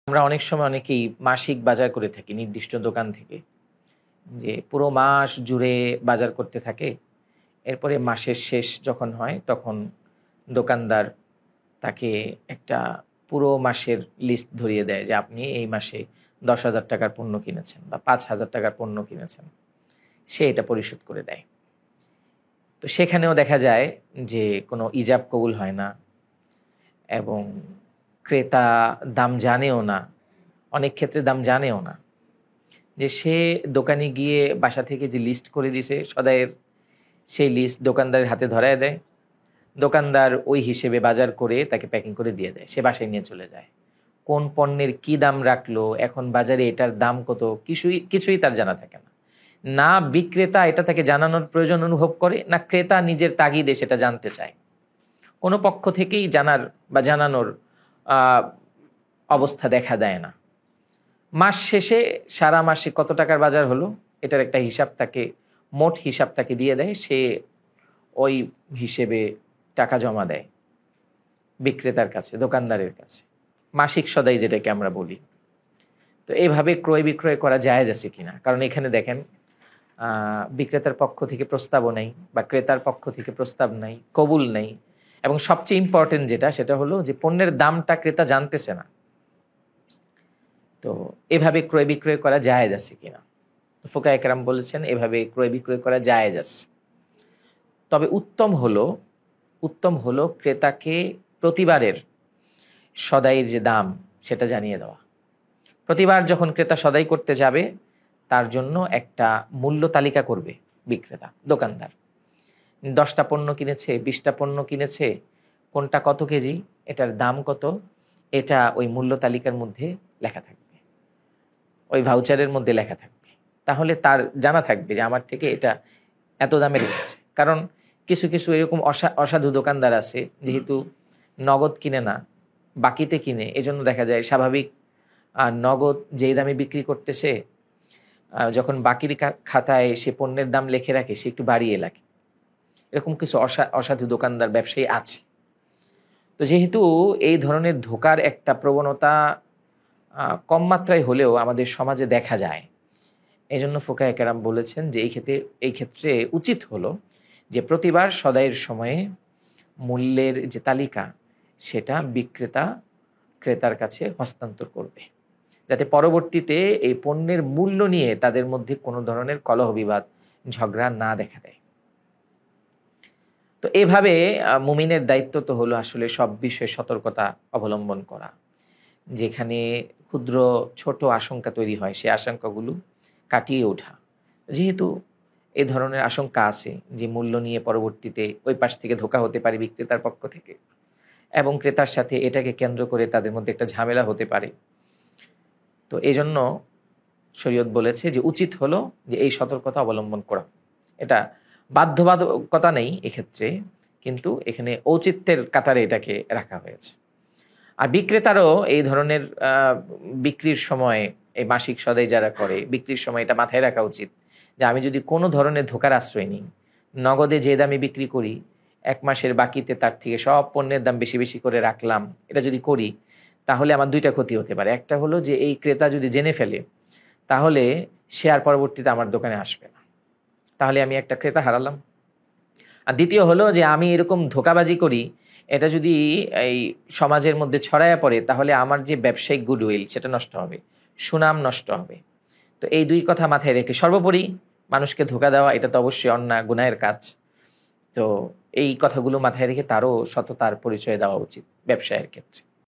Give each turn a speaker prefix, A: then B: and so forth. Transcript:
A: আমরা অনেক সময় অনেকেই মাসিক বাজার করে থাকি নির্দিষ্ট দোকান থেকে, যে পুরো মাস জুড়ে বাজার করতে থাকে। এরপরে মাসের শেষ যখন হয় তখন দোকানদার তাকে একটা পুরো মাসের লিস্ট ধরিয়ে দেয় যে আপনি এই মাসে 10,000 টাকার পণ্য কিনেছেন বা 5,000 টাকার পণ্য কিনেছেন, সে এটা পরিশোধ করে দেয়। তো সেখানেও দেখা যায় যে কোনো ইজাব কবুল হয় না এবং ক্রেতা দাম জানেও না, অনেক ক্ষেত্রে দাম জানেও না, যে সে দোকানে গিয়ে বাসা থেকে যে লিস্ট করে দিছে সদাইয়ের, সেই লিস্ট দোকানদারের হাতে ধরায় দেয়। দোকানদার ওই হিসেবে বাজার করে তাকে প্যাকিং করে দিয়ে দেয়, সে বাসায় নিয়ে চলে যায়। কোন পণ্যের কি দাম রাখলো, এখন বাজারে এটার দাম কত, কিছুই তার জানা থাকে না। না বিক্রেতা এটা তাকে জানানোর প্রয়োজন অনুভব করে, না ক্রেতা নিজের তাগিদে সেটা জানতে চায়। কোনো পক্ষ থেকেই জানার বা জানানোর অবস্থা দেখা দেয় না। মাস শেষে সারা মাসে কত টাকার বাজার হলো এটার একটা হিসাব তাকে, মোট হিসাব তাকে দিয়ে দেয়, সে ওই হিসেবে টাকা জমা দেয় বিক্রেতার কাছে, দোকানদারের কাছে, মাসিক সদাই যেটাকে আমরা বলি। তো এইভাবে ক্রয় বিক্রয় করা জায়েজ আছে কিনা, কারণ এখানে দেখেন বিক্রেতার পক্ষ থেকে প্রস্তাবও নেই বা ক্রেতার পক্ষ থেকে প্রস্তাব নাই, কবুল নেই, এবং সবচেয়ে ইম্পর্টেন্ট যেটা সেটা হলো যে পণ্যের দামটা ক্রেতা জানতেছে না। তো এভাবে ক্রয় বিক্রয় করা জায়েজ আছে কিনা, ফুকায়ে কেরাম বলেছেন এভাবে ক্রয় বিক্রয় করা জায়েজ আছে। তবে উত্তম হলো ক্রেতাকে প্রতিবারের সদাইয়ের যে দাম সেটা জানিয়ে দেওয়া। প্রতিবার যখন ক্রেতা সদাই করতে যাবে তার জন্য একটা মূল্য তালিকা করবে বিক্রেতা, দোকানদার। 10টা পণ্য কিনেছে, 20টা পণ্য কিনেছে, কোনটা কত কেজি, এটার দাম কত, এটা ওই মূল্য তালিকার মধ্যে লেখা থাকবে, ওই ভাউচারের মধ্যে লেখা থাকবে। তাহলে তার জানা থাকবে যে আমার থেকে এটা এত দামে রেখেছে। কারণ কিছু কিছু এরকম অসাধু দোকানদার আছে, যেহেতু নগদ কিনে না, বাকিতে কিনে, এজন্য দেখা যায় স্বাভাবিক নগদ যেই দামে বিক্রি করতেছে, যখন বাকির খাতায় সে পণ্যের দাম লিখে রাখে সে একটু বাড়িয়ে লাগে। এরকম কিছু অসাধু দোকানদার ব্যবসায়ী আছে। তো যেহেতু এই ধরনের ধোঁকার একটা প্রবণতা কম মাত্রায় হলেও আমাদের সমাজে দেখা যায়, এই জন্য ফুকায়ে কেরাম বলেছেন যে এই ক্ষেত্রে উচিত হলো যে প্রতিবার সদাইয়ের সময়ে মূল্যের যে তালিকা সেটা বিক্রেতা ক্রেতার কাছে হস্তান্তর করবে, যাতে পরবর্তীতে এই পণ্যের মূল্য নিয়ে তাদের মধ্যে কোনো ধরনের কলহ বিবাদ ঝগড়া না দেখা দেয়। তো এভাবে মুমিনের দায়িত্ব তো হলো আসলে সব বিষয়ে সতর্কতা অবলম্বন করা। যেখানে ক্ষুদ্র ছোট আশঙ্কা তৈরি হয় সেই আশঙ্কাগুলো কাটিয়ে ওঠা। যেহেতু এ ধরনের আশঙ্কা আছে যে মূল্য নিয়ে পরবর্তীতে ওই পাশ থেকে ধোঁকা হতে পারে বিক্রেতার পক্ষ থেকে, এবং ক্রেতার সাথে এটাকে কেন্দ্র করে তাদের মধ্যে একটা ঝামেলা হতে পারে। তো এই জন্য শরীয়ত বলেছে যে উচিত হলো যে এই সতর্কতা অবলম্বন করা। এটা বাধ্যবাধকতা নেই এক্ষেত্রে, কিন্তু এখানে ঔচিত্যের কাতারে এটাকে রাখা হয়েছে। আর বিক্রেতারও এই ধরনের বিক্রির সময়, এই মাসিক সদাই যারা করে বিক্রির সময় এটা মাথায় রাখা উচিত যে আমি যদি কোনো ধরনের ধোঁকার আশ্রয় নিই, নগদে যে দামে বিক্রি করি, 1 মাসের বাকিতে তার থেকে সব পণ্যের দাম বেশি বেশি করে রাখলাম, এটা যদি করি তাহলে আমার 2টা ক্ষতি হতে পারে। একটা হলো যে এই ক্রেতা যদি জেনে ফেলে তাহলে সে আর পরবর্তীতে আমার দোকানে আসবে না, তাহলে আমি একটা ক্রেতা হারালাম। আর দ্বিতীয় হলো যে আমি এরকম ধোঁকাবাজি করি, এটা যদি এই সমাজের মধ্যে ছড়ায়া পড়ে তাহলে আমার যে ব্যবসায়িক গুডউইল সেটা নষ্ট হবে, সুনাম নষ্ট হবে। তো এই 2 কথা মাথায় রেখে সর্বোপরি মানুষকে ধোঁকা দেওয়া এটা তো অবশ্যই অন্যায়, গুনাহের কাজ। তো এই কথাগুলো মাথায় রেখে তারও সততার পরিচয় দেওয়া উচিত ব্যবসায়ের ক্ষেত্রে।